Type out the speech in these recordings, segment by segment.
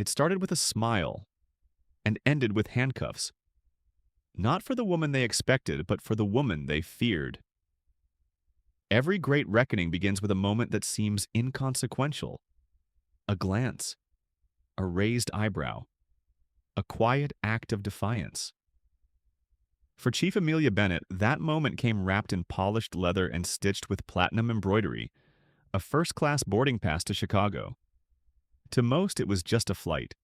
It started with a smile and ended with handcuffs. Not for the woman they expected, but for the woman they feared. Every great reckoning begins with a moment that seems inconsequential. A glance, a raised eyebrow, a quiet act of defiance. For Chief Amelia Bennett, that moment came wrapped in polished leather and stitched with platinum embroidery, a first-class boarding pass to Chicago. To most, it was just a flight.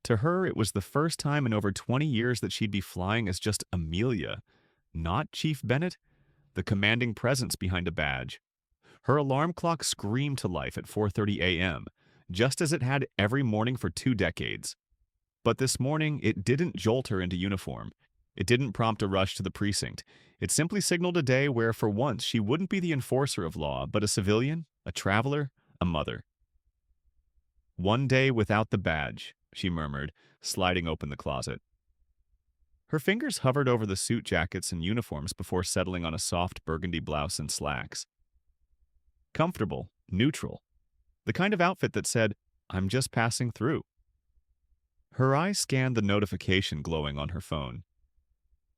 To her, it was the first time in over 20 years that she'd be flying as just Amelia, not Chief Bennett, the commanding presence behind a badge. Her alarm clock screamed to life at 4:30 a.m., just as it had every morning for 2 decades. But this morning, it didn't jolt her into uniform. It didn't prompt a rush to the precinct. It simply signaled a day where, for once, she wouldn't be the enforcer of law, but a civilian, a traveler, a mother. "One day without the badge," she murmured, sliding open the closet. Her fingers hovered over the suit jackets and uniforms before settling on a soft burgundy blouse and slacks. Comfortable, neutral. The kind of outfit that said, "I'm just passing through." Her eyes scanned the notification glowing on her phone.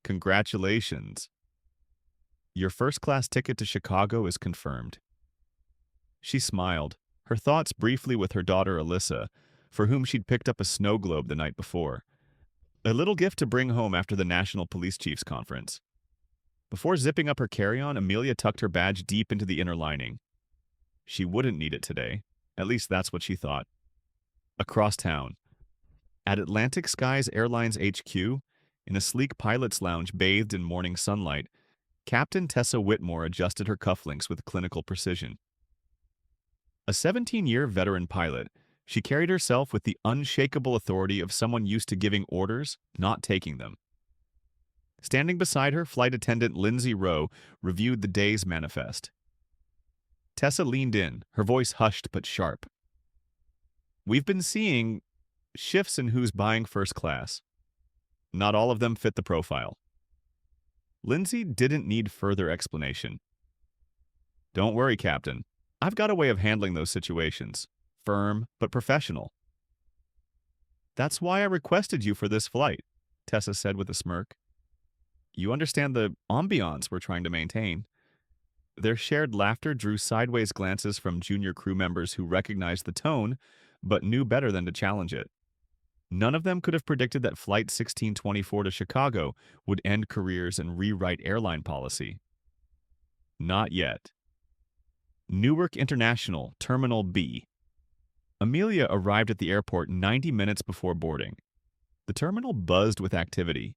"Congratulations. Your first-class ticket to Chicago is confirmed." She smiled, her thoughts briefly with her daughter Alyssa, for whom she'd picked up a snow globe the night before. A little gift to bring home after the National Police Chiefs Conference. Before zipping up her carry-on, Amelia tucked her badge deep into the inner lining. She wouldn't need it today. At least that's what she thought. Across town. At Atlantic Skies Airlines HQ, in a sleek pilot's lounge bathed in morning sunlight, Captain Tessa Whitmore adjusted her cufflinks with clinical precision. A 17-year veteran pilot, she carried herself with the unshakable authority of someone used to giving orders, not taking them. Standing beside her, flight attendant Lindsay Rowe reviewed the day's manifest. Tessa leaned in, her voice hushed but sharp. "We've been seeing shifts in who's buying first class. Not all of them fit the profile." Lindsay didn't need further explanation. "Don't worry, Captain. I've got a way of handling those situations. Firm, but professional." "That's why I requested you for this flight," Tessa said with a smirk. "You understand the ambiance we're trying to maintain." Their shared laughter drew sideways glances from junior crew members who recognized the tone, but knew better than to challenge it. None of them could have predicted that Flight 1624 to Chicago would end careers and rewrite airline policy. Not yet. Newark International, Terminal B. Amelia arrived at the airport 90 minutes before boarding. The terminal buzzed with activity.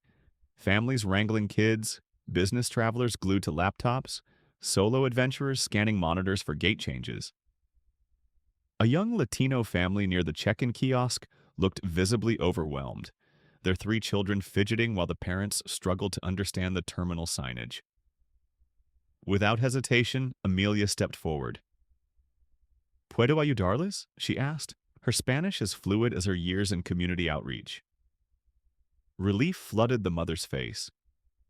Families wrangling kids, business travelers glued to laptops, solo adventurers scanning monitors for gate changes. A young Latino family near the check-in kiosk looked visibly overwhelmed, their 3 children fidgeting while the parents struggled to understand the terminal signage. Without hesitation, Amelia stepped forward. "Puedo ayudarles?" she asked, her Spanish as fluid as her years in community outreach. Relief flooded the mother's face.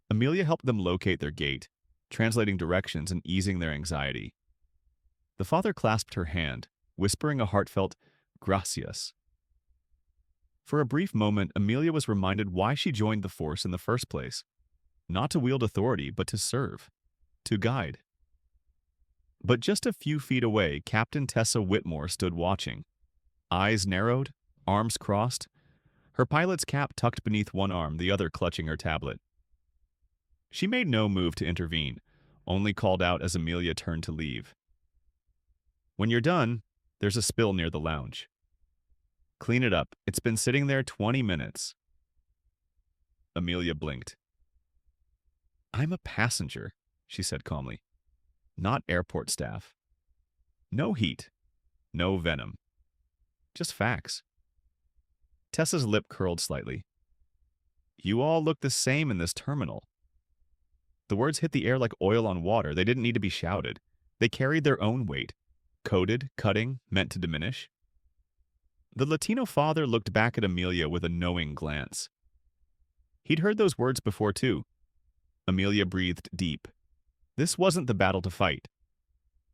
Amelia helped them locate their gate, translating directions and easing their anxiety. The father clasped her hand, whispering a heartfelt, "Gracias." For a brief moment, Amelia was reminded why she joined the force in the first place. Not to wield authority, but to serve, to guide. But just a few feet away, Captain Tessa Whitmore stood watching. Eyes narrowed, arms crossed, her pilot's cap tucked beneath one arm, the other clutching her tablet. She made no move to intervene, only called out as Amelia turned to leave. "When you're done, there's a spill near the lounge. Clean it up. It's been sitting there 20 minutes. Amelia blinked. "I'm a passenger," she said calmly. "Not airport staff. No heat. No venom. Just facts." Tessa's lip curled slightly. "You all look the same in this terminal." The words hit the air like oil on water. They didn't need to be shouted. They carried their own weight. Coded, cutting, meant to diminish. The Latino father looked back at Amelia with a knowing glance. He'd heard those words before, too. Amelia breathed deep. This wasn't the battle to fight.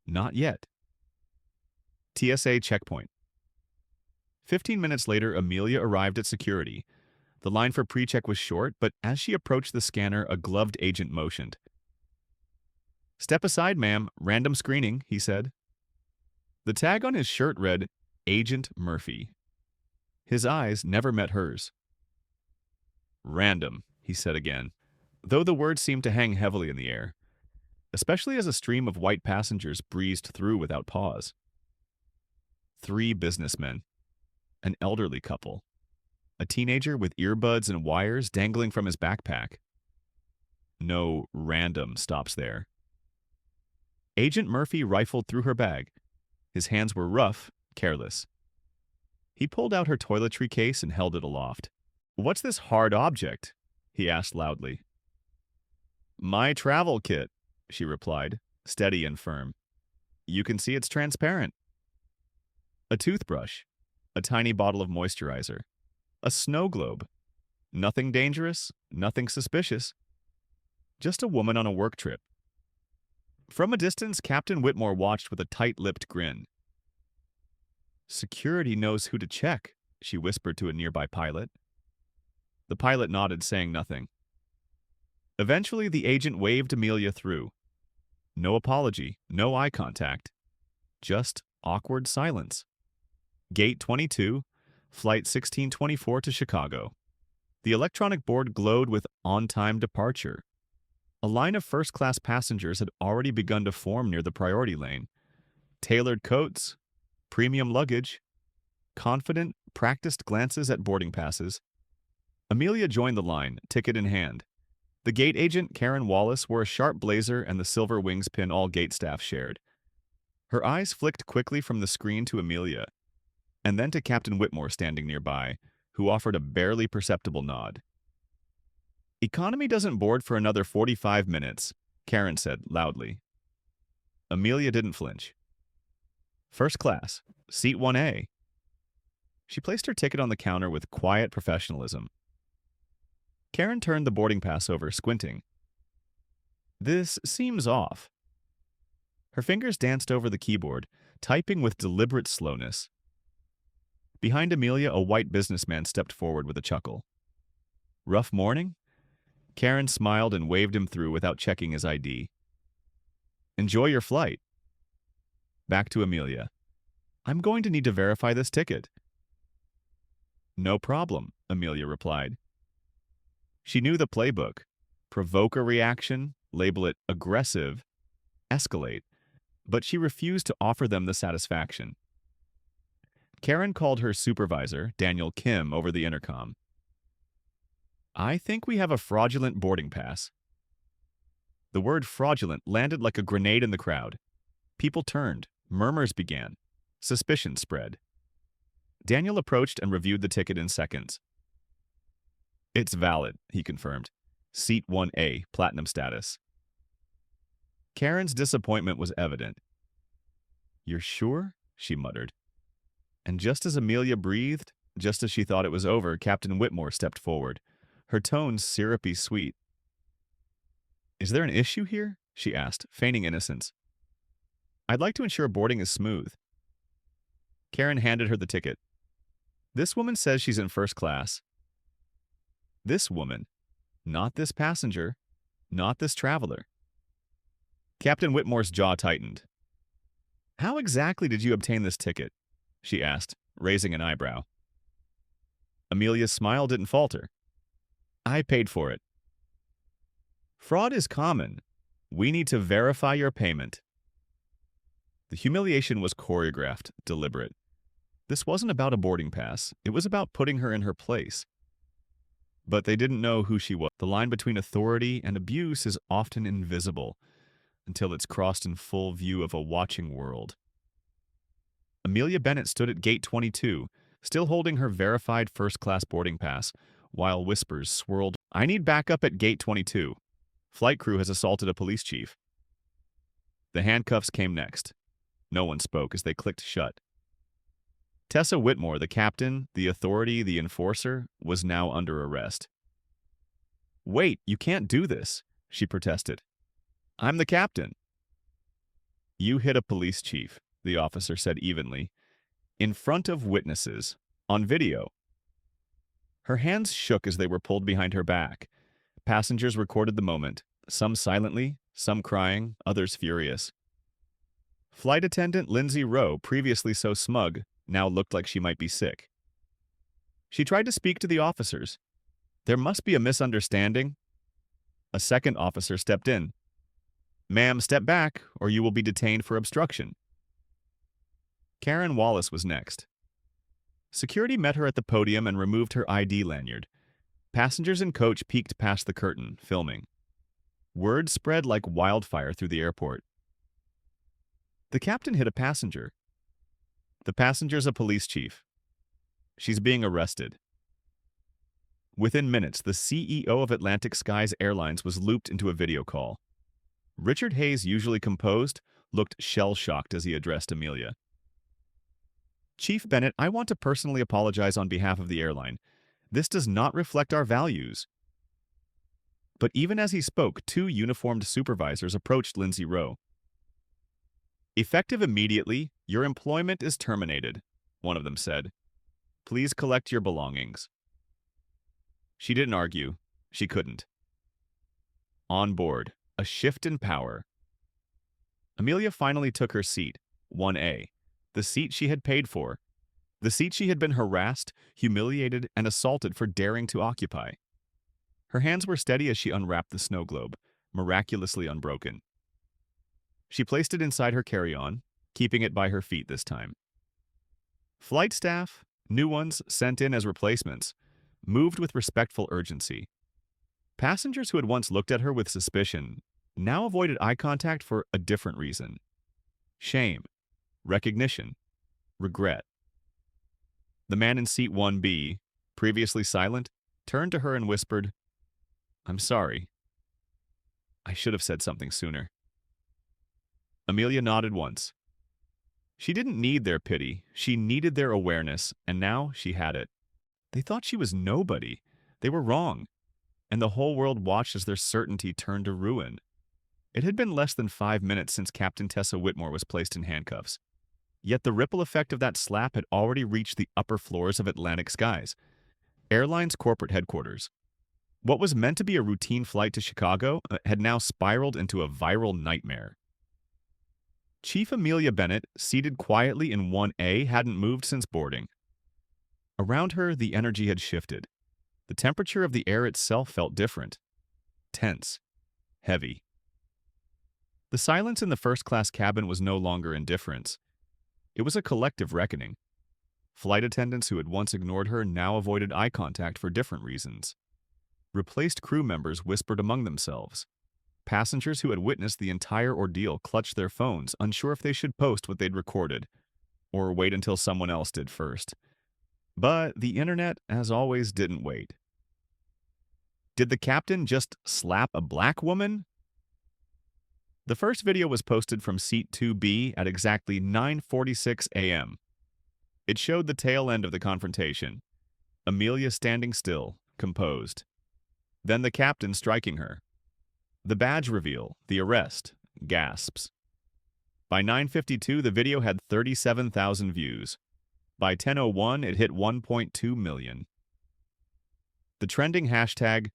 Not yet. TSA checkpoint. 15 minutes later, Amelia arrived at security. The line for pre-check was short, but as she approached the scanner, a gloved agent motioned. "Step aside, ma'am. Random screening," he said. The tag on his shirt read, Agent Murphy. His eyes never met hers. "Random," he said again, though the words seemed to hang heavily in the air, especially as a stream of white passengers breezed through without pause. 3 businessmen, an elderly couple, a teenager with earbuds and wires dangling from his backpack. No random stops there. Agent Murphy rifled through her bag. His hands were rough, careless. He pulled out her toiletry case and held it aloft. "What's this hard object?" he asked loudly. "My travel kit," she replied, steady and firm. "You can see it's transparent." A toothbrush, a tiny bottle of moisturizer, a snow globe. Nothing dangerous, nothing suspicious. Just a woman on a work trip. From a distance, Captain Whitmore watched with a tight-lipped grin. "Security knows who to check," she whispered to a nearby pilot. The pilot nodded, saying nothing. Eventually, the agent waved Amelia through. No apology, no eye contact. Just awkward silence. Gate 22, Flight 1624 to Chicago. The electronic board glowed with on-time departure. A line of first-class passengers had already begun to form near the priority lane. Tailored coats, premium luggage, confident, practiced glances at boarding passes. Amelia joined the line, ticket in hand. The gate agent, Karen Wallace, wore a sharp blazer and the silver wings pin all gate staff shared. Her eyes flicked quickly from the screen to Amelia, and then to Captain Whitmore standing nearby, who offered a barely perceptible nod. "Economy doesn't board for another 45 minutes, Karen said loudly. Amelia didn't flinch. "First class, seat 1A. She placed her ticket on the counter with quiet professionalism. Karen turned the boarding pass over, squinting. "This seems off." Her fingers danced over the keyboard, typing with deliberate slowness. Behind Amelia, a white businessman stepped forward with a chuckle. "Rough morning?" Karen smiled and waved him through without checking his ID. "Enjoy your flight." Back to Amelia. "I'm going to need to verify this ticket." "No problem," Amelia replied. She knew the playbook. Provoke a reaction, label it aggressive, escalate. But she refused to offer them the satisfaction. Karen called her supervisor, Daniel Kim, over the intercom. "I think we have a fraudulent boarding pass." The word fraudulent landed like a grenade in the crowd. People turned. Murmurs began. Suspicion spread. Daniel approached and reviewed the ticket in seconds. "It's valid," he confirmed. "Seat 1A, platinum status." Karen's disappointment was evident. "You're sure?" she muttered. And just as Amelia breathed, just as she thought it was over, Captain Whitmore stepped forward, her tones syrupy sweet. "Is there an issue here?" she asked, feigning innocence. "I'd like to ensure boarding is smooth." Karen handed her the ticket. "This woman says she's in first class." This woman, not this passenger, not this traveler. Captain Whitmore's jaw tightened. "How exactly did you obtain this ticket?" she asked, raising an eyebrow. Amelia's smile didn't falter. "I paid for it." "Fraud is common. We need to verify your payment." The humiliation was choreographed, deliberate. This wasn't about a boarding pass. It was about putting her in her place. But they didn't know who she was. The line between authority and abuse is often invisible until it's crossed in full view of a watching world. Amelia Bennett stood at gate 22, still holding her verified first-class boarding pass, while whispers swirled. "I need backup at gate 22. Flight crew has assaulted a police chief." The handcuffs came next. No one spoke as they clicked shut. Tessa Whitmore, the captain, the authority, the enforcer, was now under arrest. "Wait, you can't do this," she protested. "I'm the captain." "You hit a police chief," the officer said evenly, "in front of witnesses. On video, her hands shook as they were pulled behind her back. Passengers recorded the moment, some silently, some crying, others furious. Flight attendant Lindsay Rowe, previously so smug, now looked like she might be sick. She tried to speak to the officers. There must be a misunderstanding. A second officer stepped in. "Ma'am, step back, or you will be detained for obstruction." Karen Wallace was next. Security met her at the podium and removed her ID lanyard. Passengers and coach peeked past the curtain, filming. Word spread like wildfire through the airport. The captain hit a passenger. The passenger's a police chief. She's being arrested. Within minutes, the CEO of Atlantic Skies Airlines was looped into a video call. Richard Hayes, usually composed, looked shell-shocked as he addressed Amelia. "Chief Bennett, I want to personally apologize on behalf of the airline. This does not reflect our values." But even as he spoke, two uniformed supervisors approached Lindsay Rowe. "Effective immediately, your employment is terminated," one of them said. "Please collect your belongings." She didn't argue. She couldn't. On board, a shift in power. Amelia finally took her seat, 1A, the seat she had paid for, the seat she had been harassed, humiliated, and assaulted for daring to occupy. Her hands were steady as she unwrapped the snow globe, miraculously unbroken. She placed it inside her carry-on, keeping it by her feet this time. Flight staff, new ones sent in as replacements, moved with respectful urgency. Passengers who had once looked at her with suspicion now avoided eye contact for a different reason. Shame, recognition, regret. The man in seat 1B, previously silent, turned to her and whispered, "I'm sorry. I should have said something sooner." Amelia nodded once. She didn't need their pity, she needed their awareness, and now she had it. They thought she was nobody. They were wrong. And the whole world watched as their certainty turned to ruin. It had been less than 5 minutes since Captain Tessa Whitmore was placed in handcuffs. Yet the ripple effect of that slap had already reached the upper floors of Atlantic Skies, airline's corporate headquarters. What was meant to be a routine flight to Chicago had now spiraled into a viral nightmare. Chief Amelia Bennett, seated quietly in 1A, hadn't moved since boarding. Around her, the energy had shifted. The temperature of the air itself felt different. Tense. Heavy. The silence in the first-class cabin was no longer indifference. It was a collective reckoning. Flight attendants who had once ignored her now avoided eye contact for different reasons. Replaced crew members whispered among themselves. Passengers who had witnessed the entire ordeal clutched their phones, unsure if they should post what they'd recorded, or wait until someone else did first. But the internet, as always, didn't wait. Did the captain just slap a black woman? The first video was posted from seat 2B at exactly 9:46 a.m. It showed the tail end of the confrontation. Amelia standing still, composed. Then the captain striking her. The badge reveal, the arrest, gasps. By 9:52, the video had 37,000 views. By 10:01, it hit 1.2 million. The trending hashtag,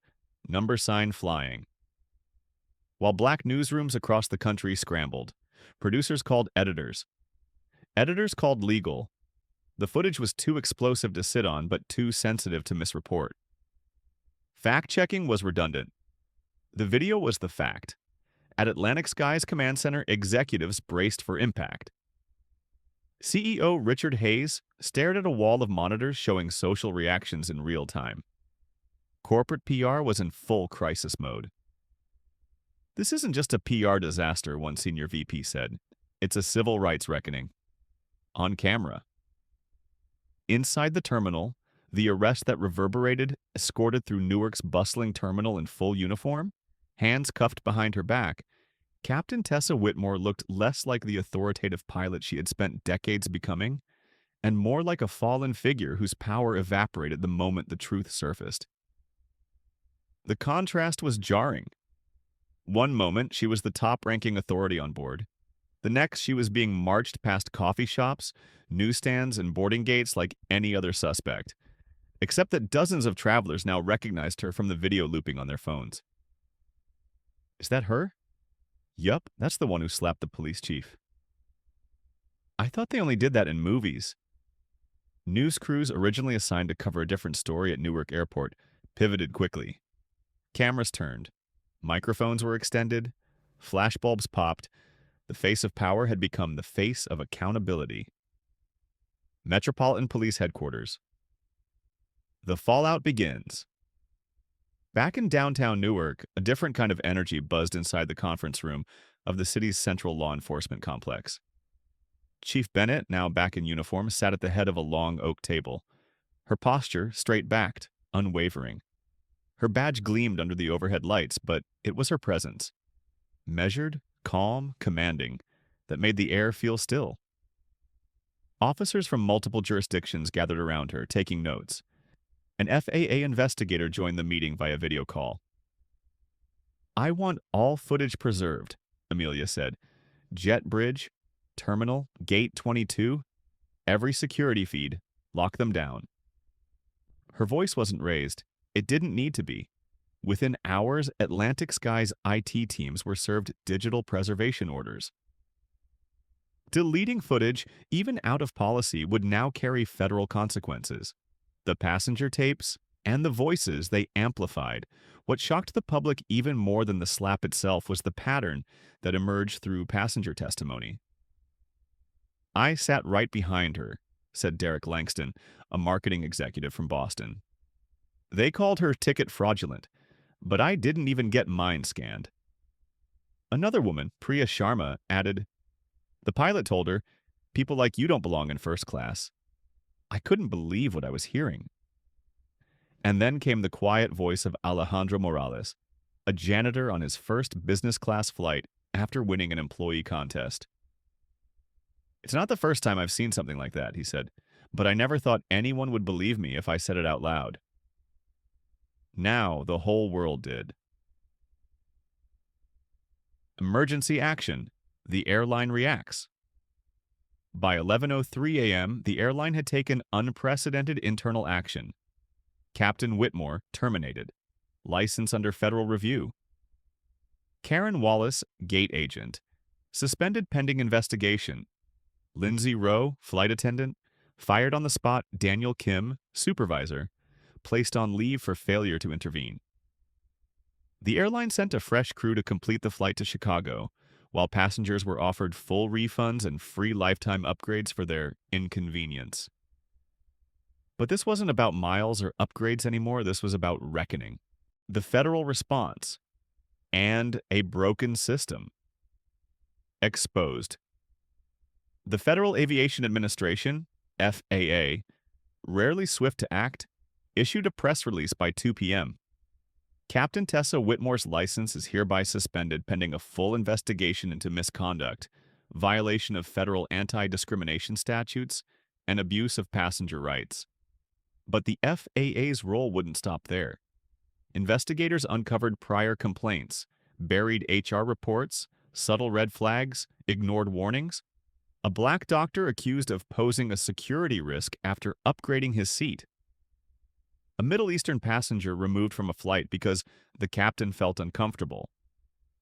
#flying. While black newsrooms across the country scrambled, producers called editors. Editors called legal. The footage was too explosive to sit on, but too sensitive to misreport. Fact-checking was redundant. The video was the fact. At Atlantic Skies Command Center, executives braced for impact. CEO Richard Hayes stared at a wall of monitors showing social reactions in real time. Corporate PR was in full crisis mode. "This isn't just a PR disaster," one senior VP said. "It's a civil rights reckoning." On camera. Inside the terminal, the arrest that reverberated, escorted through Newark's bustling terminal in full uniform, hands cuffed behind her back, Captain Tessa Whitmore looked less like the authoritative pilot she had spent decades becoming, and more like a fallen figure whose power evaporated the moment the truth surfaced. The contrast was jarring. One moment, she was the top-ranking authority on board. The next, she was being marched past coffee shops, newsstands, and boarding gates like any other suspect, except that dozens of travelers now recognized her from the video looping on their phones. Is that her? Yup, that's the one who slapped the police chief. I thought they only did that in movies. News crews originally assigned to cover a different story at Newark Airport pivoted quickly. Cameras turned. Microphones were extended. Flashbulbs popped. The face of power had become the face of accountability. Metropolitan Police Headquarters. The fallout begins. Back in downtown Newark, a different kind of energy buzzed inside the conference room of the city's central law enforcement complex. Chief Bennett, now back in uniform, sat at the head of a long oak table. Her posture straight-backed, unwavering. Her badge gleamed under the overhead lights, but it was her presence. Measured, calm, commanding, that made the air feel still. Officers from multiple jurisdictions gathered around her, taking notes. An FAA investigator joined the meeting via video call. "I want all footage preserved," Amelia said. "Jet bridge, terminal, gate 22, every security feed, lock them down." Her voice wasn't raised. It didn't need to be. Within hours, Atlantic Sky's IT teams were served digital preservation orders. Deleting footage, even out of policy, would now carry federal consequences. The passenger tapes and the voices they amplified. What shocked the public even more than the slap itself was the pattern that emerged through passenger testimony. "I sat right behind her," said Derek Langston, a marketing executive from Boston. "They called her ticket fraudulent, but I didn't even get mine scanned." Another woman, Priya Sharma, added, "The pilot told her, 'People like you don't belong in first class.' I couldn't believe what I was hearing." And then came the quiet voice of Alejandro Morales, a janitor on his first business class flight after winning an employee contest. "It's not the first time I've seen something like that," he said, "but I never thought anyone would believe me if I said it out loud." Now the whole world did. Emergency action. The airline reacts. By 11:03 a.m., the airline had taken unprecedented internal action. Captain Whitmore terminated. License under federal review. Karen Wallace, gate agent. Suspended pending investigation. Lindsay Rowe, flight attendant. Fired on the spot Daniel Kim, supervisor. Placed on leave for failure to intervene. The airline sent a fresh crew to complete the flight to Chicago, while passengers were offered full refunds and free lifetime upgrades for their inconvenience. But this wasn't about miles or upgrades anymore, this was about reckoning. The federal response. And a broken system. Exposed. The Federal Aviation Administration, FAA, rarely swift to act, issued a press release by 2 p.m. Captain Tessa Whitmore's license is hereby suspended pending a full investigation into misconduct, violation of federal anti-discrimination statutes, and abuse of passenger rights. But the FAA's role wouldn't stop there. Investigators uncovered prior complaints, buried HR reports, subtle red flags, ignored warnings. A black doctor accused of posing a security risk after upgrading his seat. A Middle Eastern passenger removed from a flight because the captain felt uncomfortable.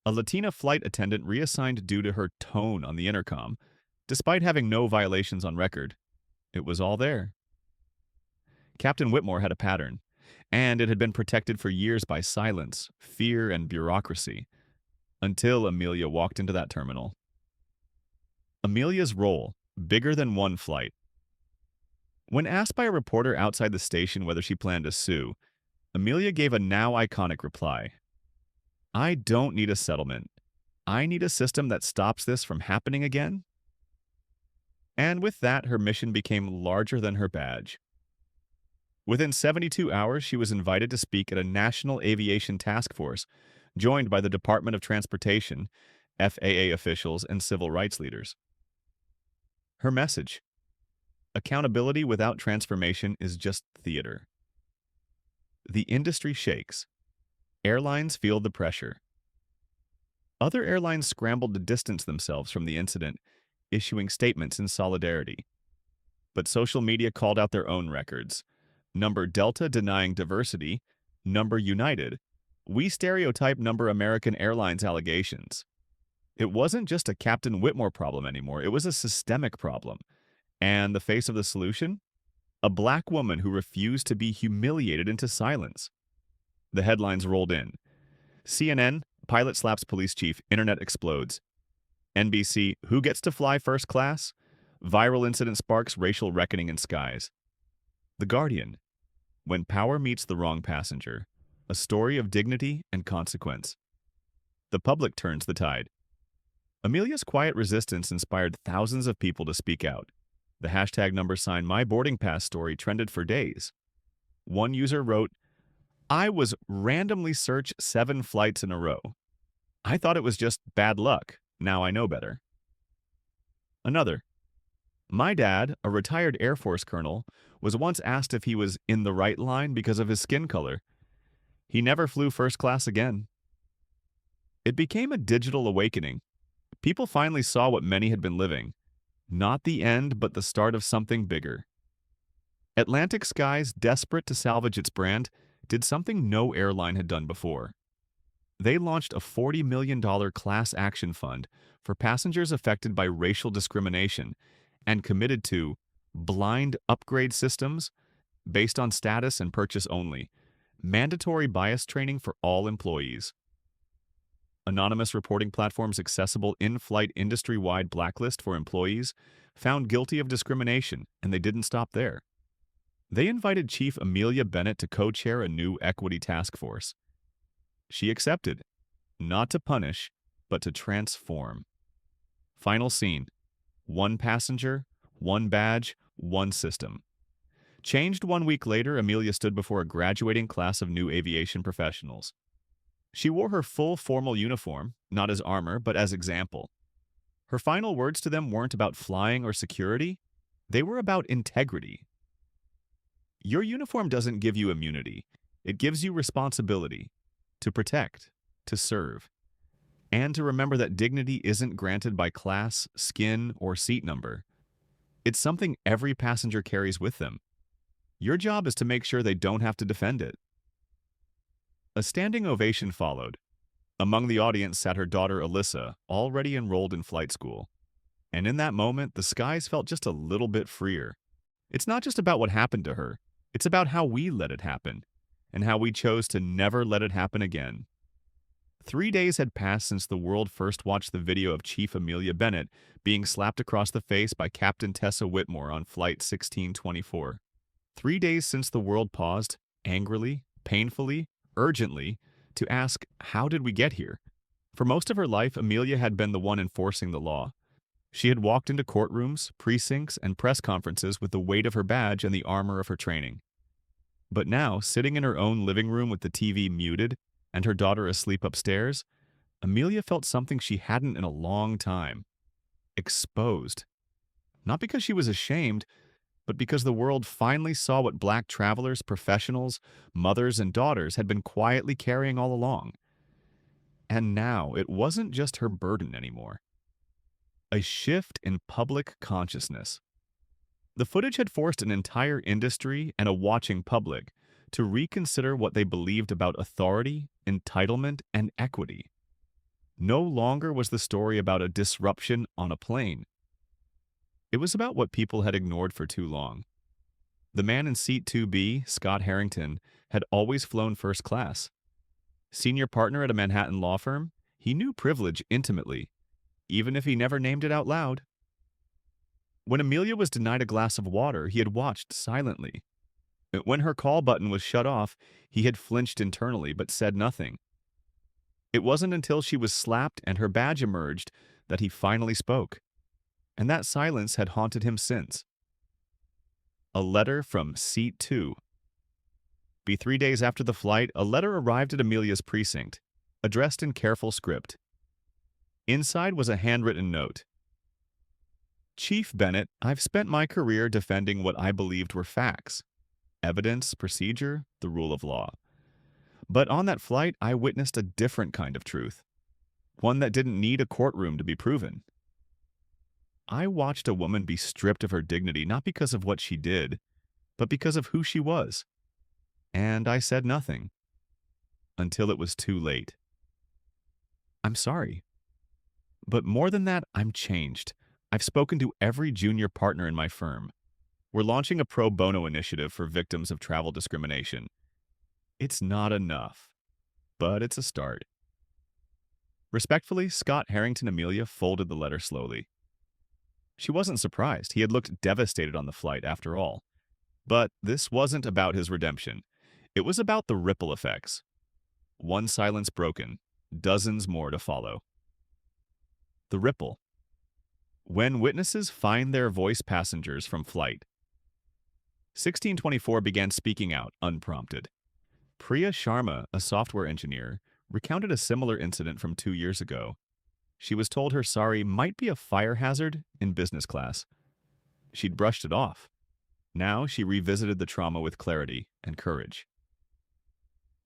A Latina flight attendant reassigned due to her tone on the intercom, despite having no violations on record. It was all there. Captain Whitmore had a pattern, and it had been protected for years by silence, fear, and bureaucracy, until Amelia walked into that terminal. Amelia's role, bigger than one flight. When asked by a reporter outside the station whether she planned to sue, Amelia gave a now iconic reply. "I don't need a settlement. I need a system that stops this from happening again." And with that, her mission became larger than her badge. Within 72 hours, she was invited to speak at a National Aviation Task Force, joined by the Department of Transportation, FAA officials, and civil rights leaders. Her message: accountability without transformation is just theater. The industry shakes. Airlines feel the pressure. Other airlines scrambled to distance themselves from the incident, issuing statements in solidarity. But social media called out their own records. Number Delta denying diversity, Number United. We stereotype Number American Airlines allegations. It wasn't just a Captain Whitmore problem anymore, it was a systemic problem. And the face of the solution? A black woman who refused to be humiliated into silence. The headlines rolled in. CNN, pilot slaps police chief, internet explodes. NBC, who gets to fly first class? Viral incident sparks racial reckoning in skies. The Guardian, when power meets the wrong passenger, a story of dignity and consequence. The public turns the tide. Amelia's quiet resistance inspired thousands of people to speak out. The hashtag #MyBoardingPass story trended for days. One user wrote, I was randomly searched 7 flights in a row. I thought it was just bad luck. Now I know better. Another, my dad, a retired Air Force colonel, was once asked if he was in the right line because of his skin color. He never flew first class again. It became a digital awakening. People finally saw what many had been living. Not the end, but the start of something bigger. Atlantic Skies, desperate to salvage its brand, did something no airline had done before. They launched a $40 million class action fund for passengers affected by racial discrimination and committed to blind upgrade systems based on status and purchase only, mandatory bias training for all employees, anonymous reporting platforms accessible in-flight industry-wide blacklist for employees found guilty of discrimination, and they didn't stop there. They invited Chief Amelia Bennett to co-chair a new equity task force. She accepted, not to punish, but to transform. Final scene. 1 passenger, 1 badge, 1 system. Changed 1 week later, Amelia stood before a graduating class of new aviation professionals. She wore her full formal uniform, not as armor, but as example. Her final words to them weren't about flying or security. They were about integrity. Your uniform doesn't give you immunity. It gives you responsibility to protect, to serve, and to remember that dignity isn't granted by class, skin, or seat number. It's something every passenger carries with them. Your job is to make sure they don't have to defend it. A standing ovation followed. Among the audience sat her daughter Alyssa, already enrolled in flight school. And in that moment, the skies felt just a little bit freer. It's not just about what happened to her. It's about how we let it happen, and how we chose to never let it happen again. 3 days had passed since the world first watched the video of Chief Amelia Bennett being slapped across the face by Captain Tessa Whitmore on Flight 1624. 3 days since the world paused, angrily, painfully, urgently, to ask, how did we get here? For most of her life, Amelia had been the one enforcing the law. She had walked into courtrooms, precincts, and press conferences with the weight of her badge and the armor of her training. But now, sitting in her own living room with the TV muted and her daughter asleep upstairs, Amelia felt something she hadn't in a long time. Exposed. Not because she was ashamed, but because the world finally saw what black travelers, professionals, mothers, and daughters had been quietly carrying all along. And now, it wasn't just her burden anymore. A shift in public consciousness. The footage had forced an entire industry and a watching public to reconsider what they believed about authority, entitlement, and equity. No longer was the story about a disruption on a plane. It was about what people had ignored for too long. The man in seat 2B, Scott Harrington, had always flown first class. Senior partner at a Manhattan law firm, he knew privilege intimately, even if he never named it out loud. When Amelia was denied a glass of water, he had watched silently. When her call button was shut off, he had flinched internally but said nothing. It wasn't until she was slapped and her badge emerged that he finally spoke. And that silence had haunted him since. A letter from Seat 2. Be 3 days after the flight, a letter arrived at Amelia's precinct, addressed in careful script. Inside was a handwritten note. Chief Bennett, I've spent my career defending what I believed were facts. Evidence, procedure, the rule of law. But on that flight, I witnessed a different kind of truth. one that didn't need a courtroom to be proven. I watched a woman be stripped of her dignity not because of what she did, but because of who she was. And I said nothing until it was too late. I'm sorry. But more than that, I'm changed. I've spoken to every junior partner in my firm. We're launching a pro bono initiative for victims of travel discrimination. It's not enough, but it's a start. Respectfully, Scott Harrington Amelia folded the letter slowly. She wasn't surprised. He had looked devastated on the flight, after all. But this wasn't about his redemption. It was about the ripple effects. One silence broken, dozens more to follow. The ripple. When witnesses find their voice passengers from flight. 1624 began speaking out, unprompted. Priya Sharma, a software engineer, recounted a similar incident from 2 years ago. She was told her sorry might be a fire hazard in business class. She'd brushed it off. Now she revisited the trauma with clarity and courage.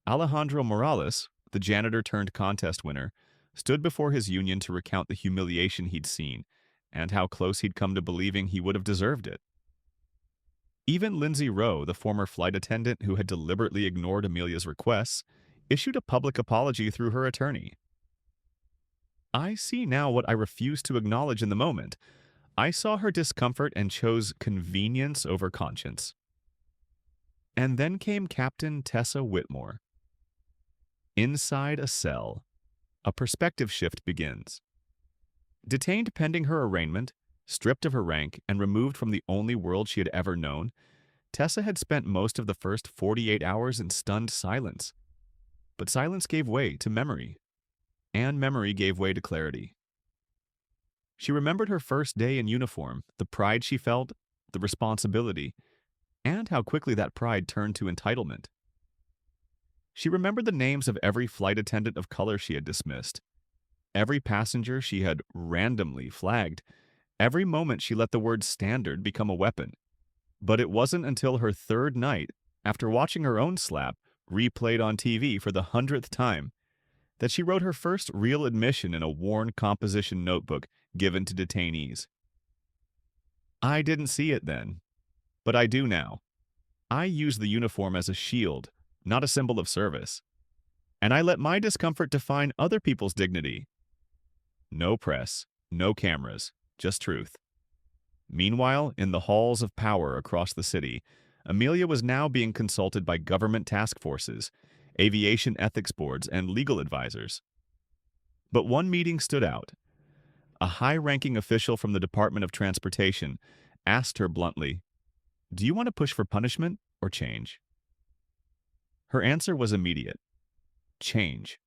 Alejandro Morales, the janitor-turned-contest winner, stood before his union to recount the humiliation he'd seen and how close he'd come to believing he would have deserved it. Even Lindsay Rowe, the former flight attendant who had deliberately ignored Amelia's requests, issued a public apology through her attorney. I see now what I refused to acknowledge in the moment. I saw her discomfort and chose convenience over conscience. And then came Captain Tessa Whitmore. Inside a cell, a perspective shift begins. Detained pending her arraignment, stripped of her rank, and removed from the only world she had ever known, Tessa had spent most of the first 48 hours in stunned silence. But silence gave way to memory, and memory gave way to clarity. She remembered her first day in uniform, the pride she felt, the responsibility, and how quickly that pride turned to entitlement. She remembered the names of every flight attendant of color she had dismissed, every passenger she had randomly flagged, every moment she let the word standard become a weapon. But it wasn't until her third night, after watching her own slap replayed on TV for the 100th time, that she wrote her first real admission in a worn composition notebook given to detainees. I didn't see it then, but I do now. I use the uniform as a shield, not a symbol of service. And I let my discomfort define other people's dignity. No press, no cameras, just truth. Meanwhile, in the halls of power across the city, Amelia was now being consulted by government task forces, aviation ethics boards, and legal advisors. But one meeting stood out. A high-ranking official from the Department of Transportation asked her bluntly, "Do you want to push for punishment or change?" Her answer was immediate. Change.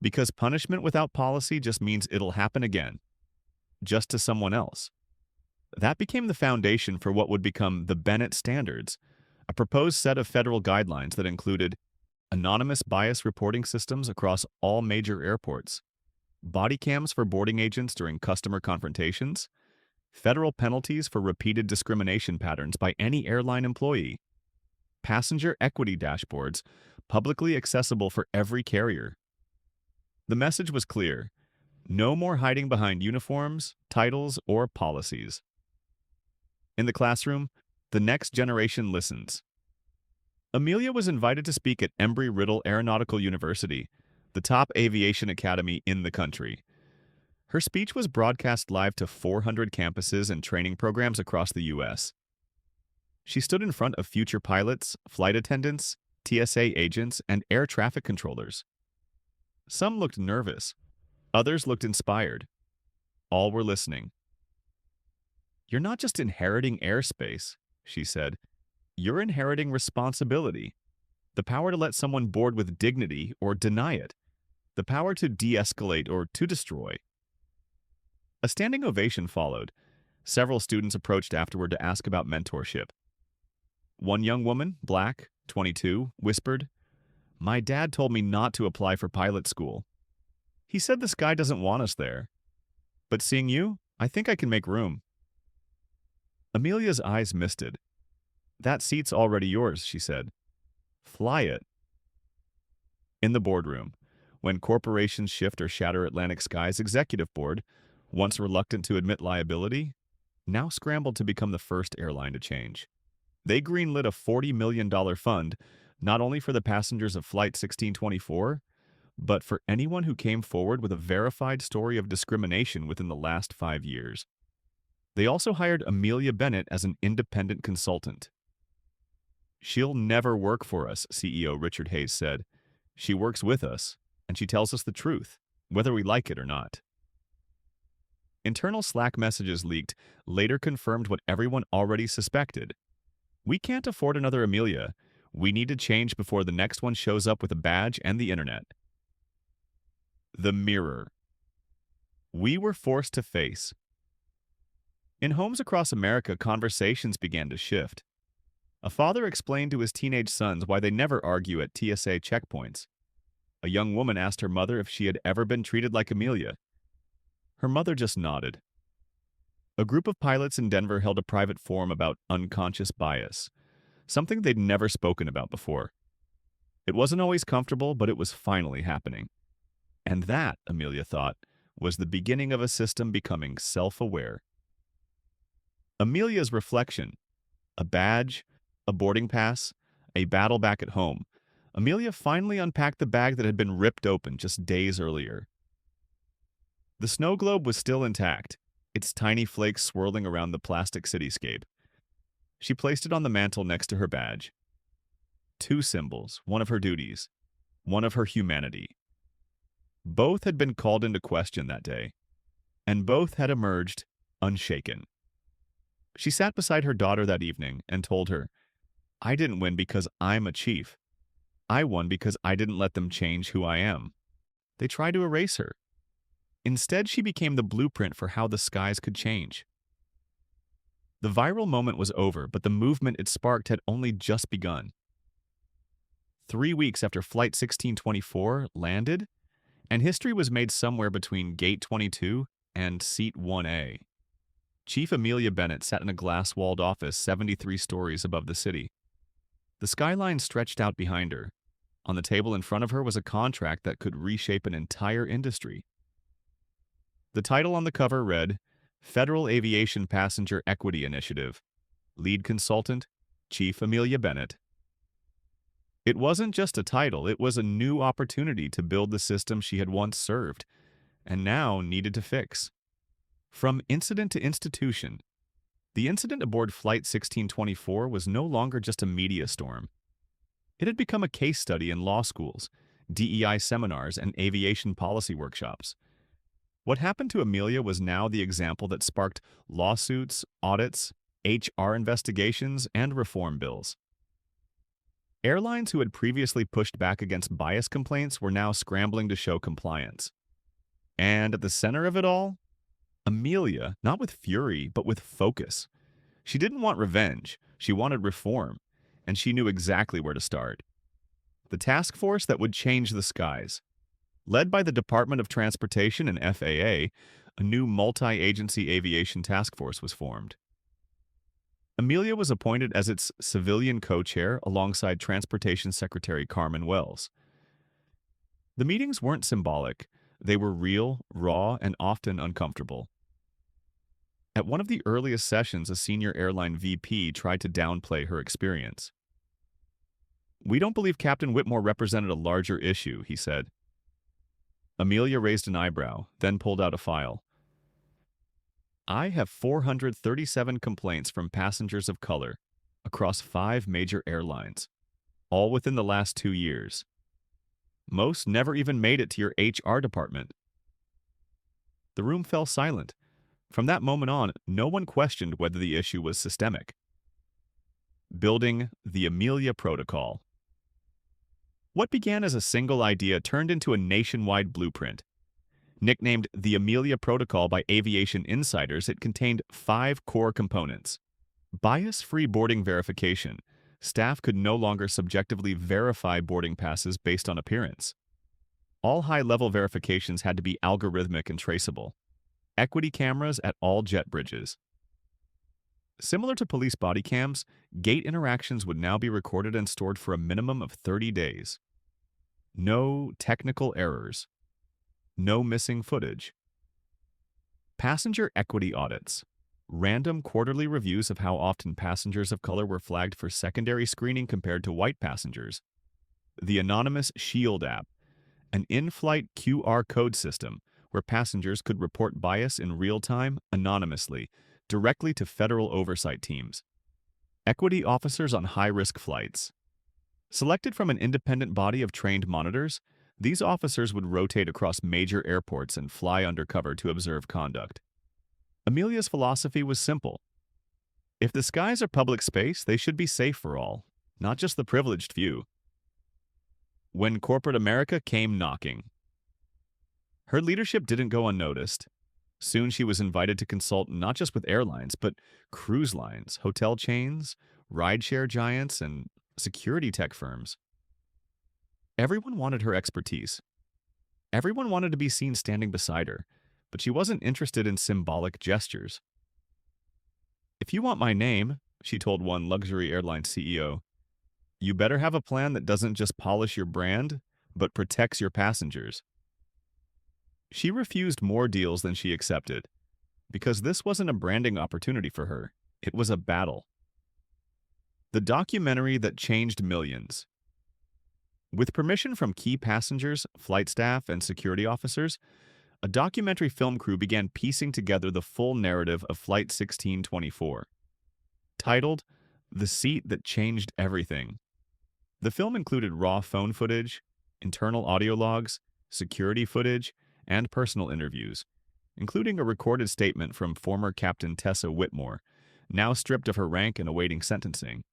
Because punishment without policy just means it'll happen again, just to someone else. That became the foundation for what would become the Bennett Standards, a proposed set of federal guidelines that included anonymous bias reporting systems across all major airports, body cams for boarding agents during customer confrontations, federal penalties for repeated discrimination patterns by any airline employee, passenger equity dashboards publicly accessible for every carrier. The message was clear: no more hiding behind uniforms, titles, or policies. In the classroom, the next generation listens. Amelia was invited to speak at Embry-Riddle Aeronautical University, the top aviation academy in the country. Her speech was broadcast live to 400 campuses and training programs across the U.S. She stood in front of future pilots, flight attendants, TSA agents, and air traffic controllers. Some looked nervous. Others looked inspired. All were listening. "You're not just inheriting airspace," she said. "You're inheriting responsibility. The power to let someone board with dignity or deny it. The power to de-escalate or to destroy." A standing ovation followed. Several students approached afterward to ask about mentorship. One young woman, black, 22, whispered, "My dad told me not to apply for pilot school. He said the sky doesn't want us there. But seeing you, I think I can make room." Amelia's eyes misted. "That seat's already yours," she said. "Fly it." In the boardroom, when corporations shift or shatter Atlantic Sky's executive board, once reluctant to admit liability, now scrambled to become the first airline to change. They greenlit a $40 million fund, not only for the passengers of Flight 1624, but for anyone who came forward with a verified story of discrimination within the last 5 years. They also hired Amelia Bennett as an independent consultant. "She'll never work for us," CEO Richard Hayes said. "She works with us, and she tells us the truth, whether we like it or not." Internal Slack messages leaked later confirmed what everyone already suspected. "We can't afford another Amelia. We need to change before the next one shows up with a badge and the internet." The mirror. We were forced to face. In homes across America, conversations began to shift. A father explained to his teenage sons why they never argue at TSA checkpoints. A young woman asked her mother if she had ever been treated like Amelia. Her mother just nodded. A group of pilots in Denver held a private forum about unconscious bias, something they'd never spoken about before. It wasn't always comfortable, but it was finally happening. And that, Amelia thought, was the beginning of a system becoming self-aware. Amelia's reflection. A badge, a boarding pass, a battle back at home. Amelia finally unpacked the bag that had been ripped open just days earlier. The snow globe was still intact, its tiny flakes swirling around the plastic cityscape. She placed it on the mantel next to her badge. Two symbols, one of her duties, one of her humanity. Both had been called into question that day, and both had emerged unshaken. She sat beside her daughter that evening and told her, "I didn't win because I'm a chief. I won because I didn't let them change who I am. They tried to erase her. Instead, she became the blueprint for how the skies could change." The viral moment was over, but the movement it sparked had only just begun. 3 weeks after Flight 1624 landed, and history was made somewhere between Gate 22 and Seat 1A. Chief Amelia Bennett sat in a glass-walled office 73 stories above the city. The skyline stretched out behind her. On the table in front of her was a contract that could reshape an entire industry. The title on the cover read, "Federal Aviation Passenger Equity Initiative. Lead Consultant, Chief Amelia Bennett." It wasn't just a title, it was a new opportunity to build the system she had once served, and now needed to fix. From incident to institution, the incident aboard Flight 1624 was no longer just a media storm. It had become a case study in law schools, DEI seminars, and aviation policy workshops. What happened to Amelia was now the example that sparked lawsuits, audits, HR investigations, and reform bills. Airlines who had previously pushed back against bias complaints were now scrambling to show compliance. And at the center of it all, Amelia, not with fury, but with focus. She didn't want revenge, she wanted reform, and she knew exactly where to start. The task force that would change the skies. Led by the Department of Transportation and FAA, a new multi-agency aviation task force was formed. Amelia was appointed as its civilian co-chair alongside Transportation Secretary Carmen Wells. The meetings weren't symbolic. They were real, raw, and often uncomfortable. At one of the earliest sessions, a senior airline VP tried to downplay her experience. "We don't believe Captain Whitmore represented a larger issue," he said. Amelia raised an eyebrow, then pulled out a file. "I have 437 complaints from passengers of color across 5 major airlines, all within the last 2 years. Most never even made it to your HR department." The room fell silent. From that moment on, no one questioned whether the issue was systemic. Building the Amelia Protocol. What began as a single idea turned into a nationwide blueprint. Nicknamed the Amelia Protocol by aviation insiders, it contained 5 core components. Bias-free boarding verification. Staff could no longer subjectively verify boarding passes based on appearance. All high-level verifications had to be algorithmic and traceable. Equity cameras at all jet bridges. Similar to police body cams, gate interactions would now be recorded and stored for a minimum of 30 days. No technical errors. No missing footage. Passenger equity audits. Random quarterly reviews of how often passengers of color were flagged for secondary screening compared to white passengers. The anonymous Shield app, an in-flight QR code system where passengers could report bias in real time anonymously, directly to federal oversight teams. Equity officers on high-risk flights. Selected from an independent body of trained monitors, these officers would rotate across major airports and fly undercover to observe conduct. Amelia's philosophy was simple. If the skies are public space, they should be safe for all, not just the privileged few. When corporate America came knocking, her leadership didn't go unnoticed. Soon she was invited to consult not just with airlines, but cruise lines, hotel chains, rideshare giants, and security tech firms. Everyone wanted her expertise. Everyone wanted to be seen standing beside her, but she wasn't interested in symbolic gestures. "If you want my name," she told one luxury airline CEO, "you better have a plan that doesn't just polish your brand, but protects your passengers." She refused more deals than she accepted, because this wasn't a branding opportunity for her. It was a battle. The documentary that changed millions. With permission from key passengers, flight staff, and security officers, a documentary film crew began piecing together the full narrative of Flight 1624. Titled, "The Seat That Changed Everything." The film included raw phone footage, internal audio logs, security footage, and personal interviews, including a recorded statement from former Captain Tessa Whitmore, now stripped of her rank and awaiting sentencing.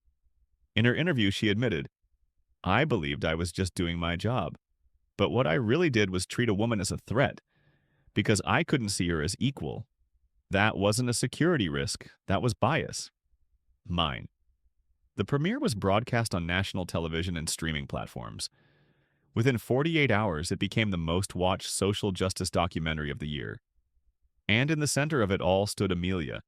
In her interview, she admitted, "I believed I was just doing my job, but what I really did was treat a woman as a threat, because I couldn't see her as equal. That wasn't a security risk, that was bias. Mine." The premiere was broadcast on national television and streaming platforms. Within 48 hours, it became the most-watched social justice documentary of the year. And in the center of it all stood Amelia,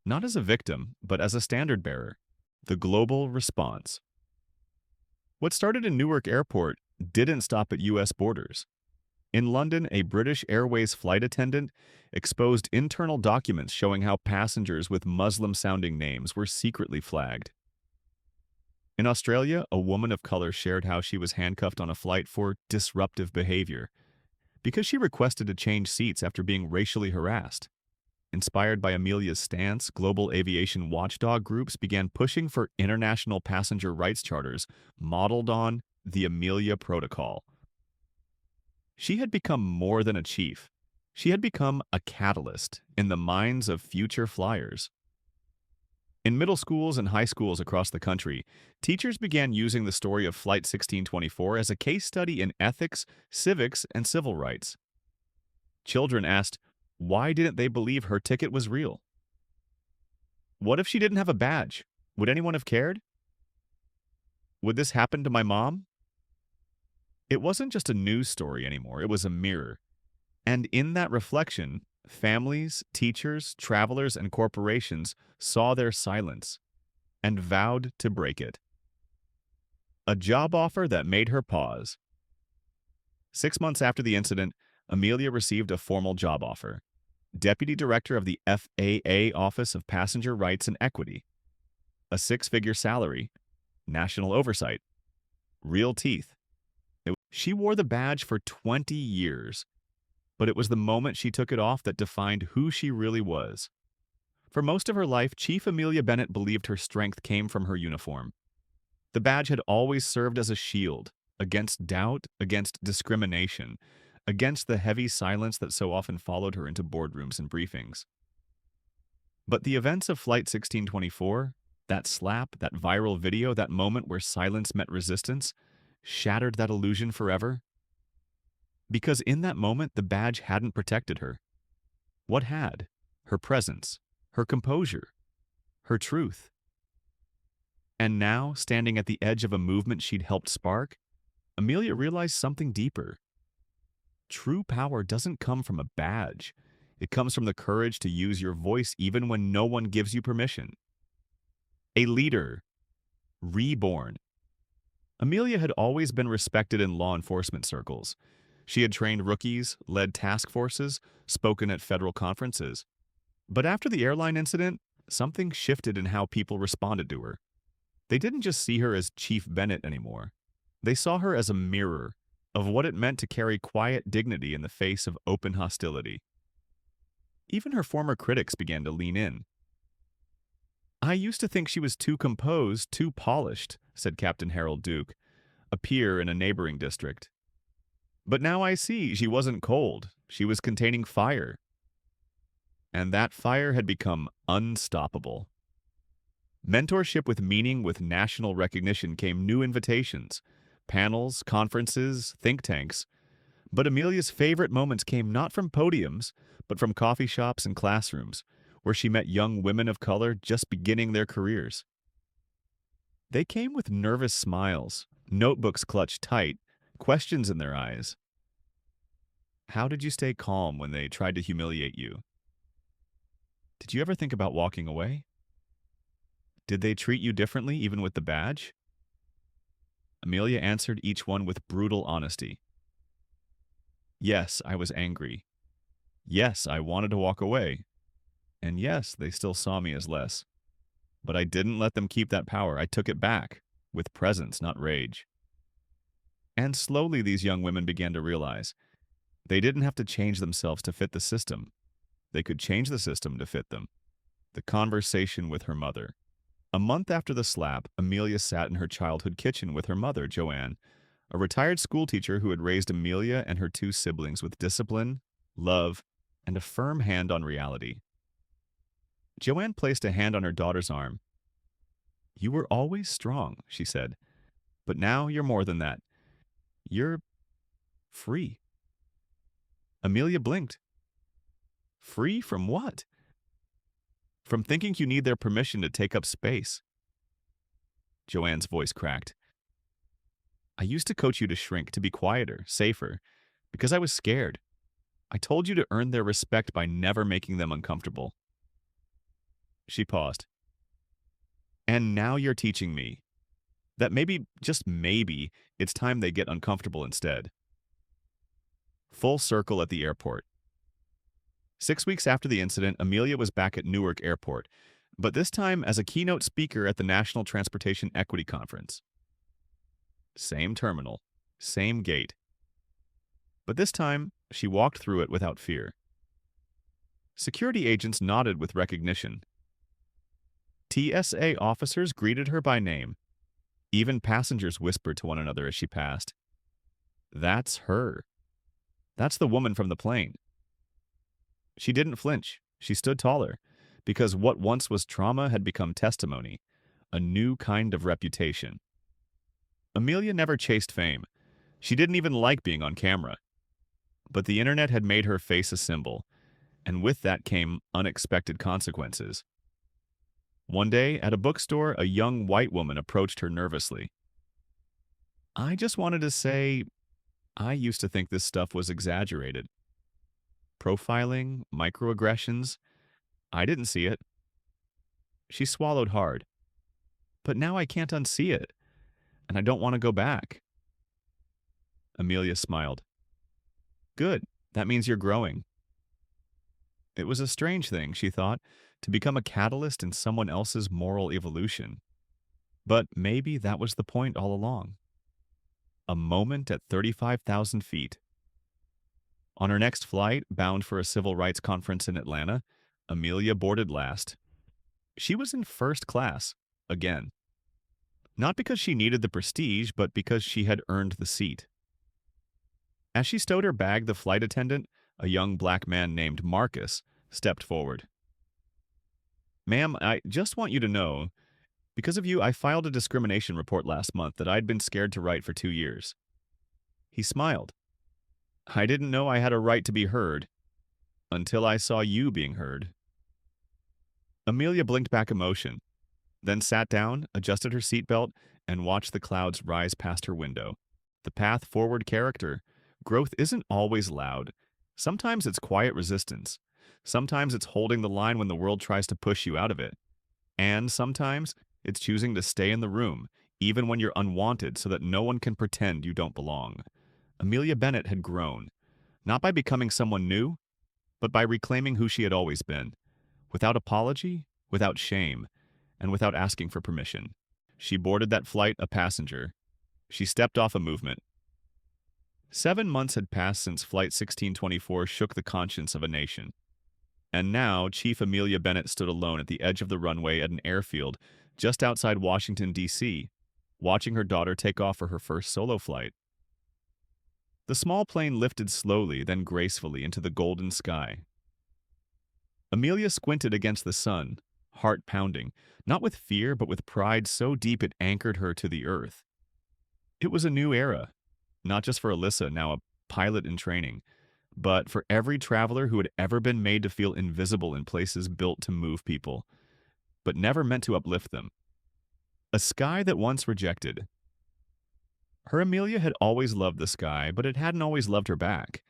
not as a victim, but as a standard-bearer, the global response. What started in Newark Airport didn't stop at U.S. borders. In London, a British Airways flight attendant exposed internal documents showing how passengers with Muslim-sounding names were secretly flagged. In Australia, a woman of color shared how she was handcuffed on a flight for disruptive behavior because she requested to change seats after being racially harassed. Inspired by Amelia's stance, global aviation watchdog groups began pushing for international passenger rights charters modeled on the Amelia Protocol. She had become more than a chief. She had become a catalyst in the minds of future flyers. In middle schools and high schools across the country, teachers began using the story of Flight 1624 as a case study in ethics, civics, and civil rights. Children asked, why didn't they believe her ticket was real? What if she didn't have a badge? Would anyone have cared? Would this happen to my mom? It wasn't just a news story anymore, it was a mirror. And in that reflection, families, teachers, travelers, and corporations saw their silence and vowed to break it. A job offer that made her pause. 6 months after the incident, Amelia received a formal job offer. Deputy Director of the FAA Office of Passenger Rights and Equity. A 6-figure salary. National oversight. Real teeth. She wore the badge for 20 years, but it was the moment she took it off that defined who she really was. For most of her life, Chief Amelia Bennett believed her strength came from her uniform. The badge had always served as a shield against doubt, against discrimination, against the heavy silence that so often followed her into boardrooms and briefings. But the events of Flight 1624, that slap, that viral video, that moment where silence met resistance, shattered that illusion forever. Because in that moment, the badge hadn't protected her. What had? Her presence, her composure, her truth. And now, standing at the edge of a movement she'd helped spark, Amelia realized something deeper. True power doesn't come from a badge. It comes from the courage to use your voice even when no one gives you permission. A leader, reborn, Amelia had always been respected in law enforcement circles. She had trained rookies, led task forces, spoken at federal conferences. But after the airline incident, something shifted in how people responded to her. They didn't just see her as Chief Bennett anymore. They saw her as a mirror of what it meant to carry quiet dignity in the face of open hostility. Even her former critics began to lean in. "I used to think she was too composed, too polished," said Captain Harold Duke, a peer in a neighboring district. "But now I see she wasn't cold. She was containing fire." And that fire had become unstoppable. Mentorship with meaning with national recognition came new invitations, panels, conferences, think tanks. But Amelia's favorite moments came not from podiums, but from coffee shops and classrooms, where she met young women of color just beginning their careers. They came with nervous smiles, notebooks clutched tight, questions in their eyes. How did you stay calm when they tried to humiliate you? Did you ever think about walking away? Did they treat you differently even with the badge? Amelia answered each one with brutal honesty. Yes, I was angry. Yes, I wanted to walk away. And yes, they still saw me as less. But I didn't let them keep that power. I took it back, with presence, not rage. And slowly these young women began to realize they didn't have to change themselves to fit the system. They could change the system to fit them. The conversation with her mother. A month after the slap, Amelia sat in her childhood kitchen with her mother, Joanne, a retired schoolteacher who had raised Amelia and her two siblings with discipline, love, and a firm hand on reality. Joanne placed a hand on her daughter's arm. "You were always strong," she said, "but now you're more than that. You're free." Amelia blinked. Free from what? From thinking you need their permission to take up space. Joanne's voice cracked. "I used to coach you to shrink, to be quieter, safer, because I was scared. I told you to earn their respect by never making them uncomfortable." She paused. "And now you're teaching me that maybe, just maybe, it's time they get uncomfortable instead." Full circle at the airport. 6 weeks after the incident, Amelia was back at Newark Airport, but this time as a keynote speaker at the National Transportation Equity Conference. Same terminal, same gate. But this time, she walked through it without fear. Security agents nodded with recognition. TSA officers greeted her by name. Even passengers whispered to one another as she passed. That's her. That's the woman from the plane. She didn't flinch. She stood taller, because what once was trauma had become testimony, a new kind of reputation. Amelia never chased fame. She didn't even like being on camera. But the internet had made her face a symbol, and with that came unexpected consequences. One day, at a bookstore, a young white woman approached her nervously. "I just wanted to say, I used to think this stuff was exaggerated. Profiling, microaggressions, I didn't see it." She swallowed hard. "But now I can't unsee it, and I don't want to go back." Amelia smiled. "Good, that means you're growing." It was a strange thing, she thought, to become a catalyst in someone else's moral evolution. But maybe that was the point all along. A moment at 35,000 feet. On her next flight, bound for a civil rights conference in Atlanta, Amelia boarded last. She was in first class, again. Not because she needed the prestige, but because she had earned the seat. As she stowed her bag, the flight attendant, a young black man named Marcus, stepped forward. "Ma'am, I just want you to know, because of you, I filed a discrimination report last month that I'd been scared to write for 2 years." He smiled. "I didn't know I had a right to be heard until I saw you being heard." Amelia blinked back emotion, then sat down, adjusted her seatbelt, and watched the clouds rise past her window. The path forward character. Growth isn't always loud. Sometimes it's quiet resistance. Sometimes it's holding the line when the world tries to push you out of it. And sometimes it's choosing to stay in the room, even when you're unwanted so that no one can pretend you don't belong. Amelia Bennett had grown, not by becoming someone new, but by reclaiming who she had always been, without apology, without shame, and without asking for permission. She boarded that flight a passenger. She stepped off a movement. 7 months had passed since Flight 1624 shook the conscience of a nation. And now, Chief Amelia Bennett stood alone at the edge of the runway at an airfield just outside Washington, D.C., watching her daughter take off for her first solo flight. The small plane lifted slowly, then gracefully into the golden sky. Amelia squinted against the sun, heart pounding, not with fear but with pride so deep it anchored her to the earth. It was a new era, not just for Alyssa, now a pilot in training, but for every traveler who had ever been made to feel invisible in places built to move people, but never meant to uplift them. A sky that once rejected. Her Amelia had always loved the sky, but it hadn't always loved her back.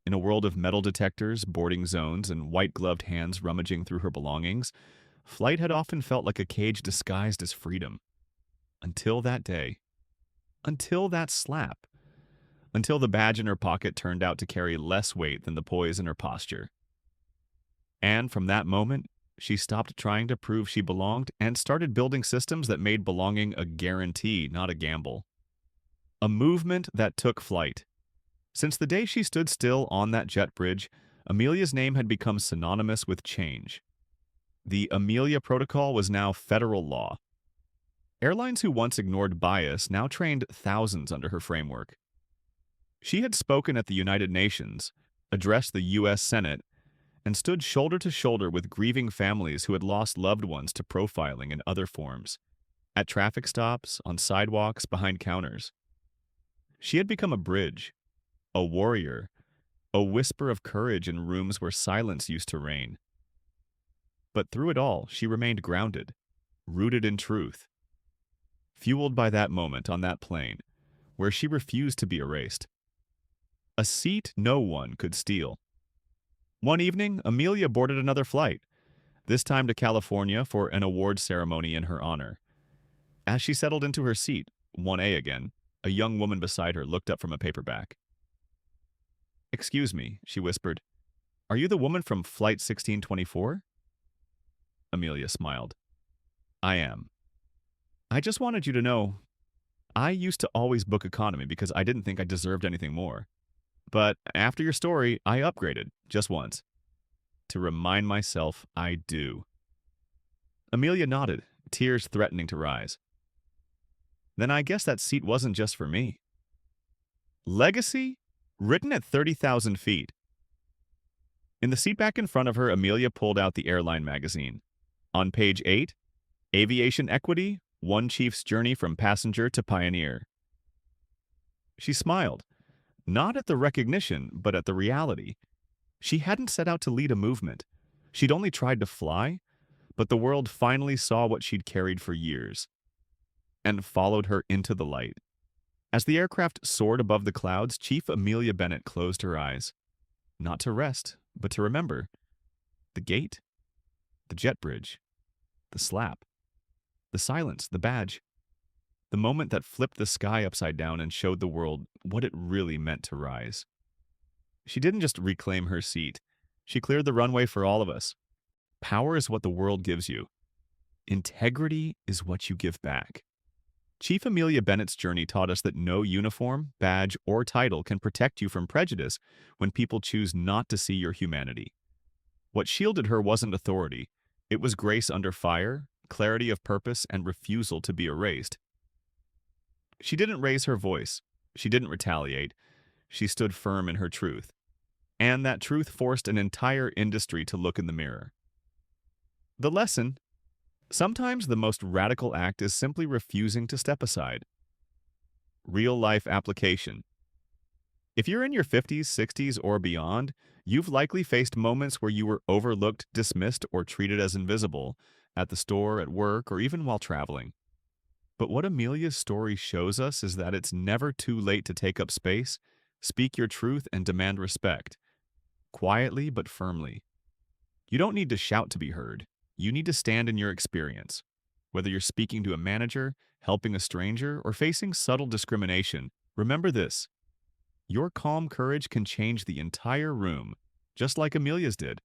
In a world of metal detectors, boarding zones, and white-gloved hands rummaging through her belongings, flight had often felt like a cage disguised as freedom. Until that day. Until that slap. Until the badge in her pocket turned out to carry less weight than the poise in her posture. And from that moment, she stopped trying to prove she belonged and started building systems that made belonging a guarantee, not a gamble. A movement that took flight. Since the day she stood still on that jet bridge, Amelia's name had become synonymous with change. The Amelia Protocol was now federal law. Airlines who once ignored bias now trained thousands under her framework. She had spoken at the United Nations, addressed the U.S. Senate, and stood shoulder to shoulder with grieving families who had lost loved ones to profiling and other forms, at traffic stops, on sidewalks, behind counters. She had become a bridge, a warrior, a whisper of courage in rooms where silence used to reign. But through it all, she remained grounded, rooted in truth, fueled by that moment on that plane, where she refused to be erased. A seat no one could steal. One evening, Amelia boarded another flight, this time to California for an award ceremony in her honor. As she settled into her seat, 1A again, a young woman beside her looked up from a paperback. "Excuse me," she whispered. "Are you the woman from Flight 1624? Amelia smiled. "I am. I just wanted you to know, I used to always book economy because I didn't think I deserved anything more. But after your story, I upgraded, just once. To remind myself I do." Amelia nodded, tears threatening to rise. "Then I guess that seat wasn't just for me." Legacy? Written at 30,000 feet. In the seat back in front of her, Amelia pulled out the airline magazine. On page 8, Aviation Equity, One Chief's Journey from Passenger to Pioneer. She smiled, not at the recognition, but at the reality. She hadn't set out to lead a movement. She'd only tried to fly, but the world finally saw what she'd carried for years and followed her into the light. As the aircraft soared above the clouds, Chief Amelia Bennett closed her eyes, not to rest, but to remember. The gate, the jet bridge, the slap, the silence, the badge, the moment that flipped the sky upside down and showed the world what it really meant to rise. She didn't just reclaim her seat. She cleared the runway for all of us. Power is what the world gives you. Integrity is what you give back. Chief Amelia Bennett's journey taught us that no uniform, badge, or title can protect you from prejudice when people choose not to see your humanity. What shielded her wasn't authority. It was grace under fire, clarity of purpose, and refusal to be erased. She didn't raise her voice. She didn't retaliate. She stood firm in her truth. And that truth forced an entire industry to look in the mirror. The lesson: sometimes the most radical act is simply refusing to step aside. Real-life application. If you're in your 50s, 60s, or beyond, you've likely faced moments where you were overlooked, dismissed, or treated as invisible, at the store, at work, or even while traveling. But what Amelia's story shows us is that it's never too late to take up space, speak your truth, and demand respect. Quietly but firmly. You don't need to shout to be heard. You need to stand in your experience. Whether you're speaking to a manager, helping a stranger, or facing subtle discrimination, remember this: your calm courage can change the entire room, just like Amelia's did.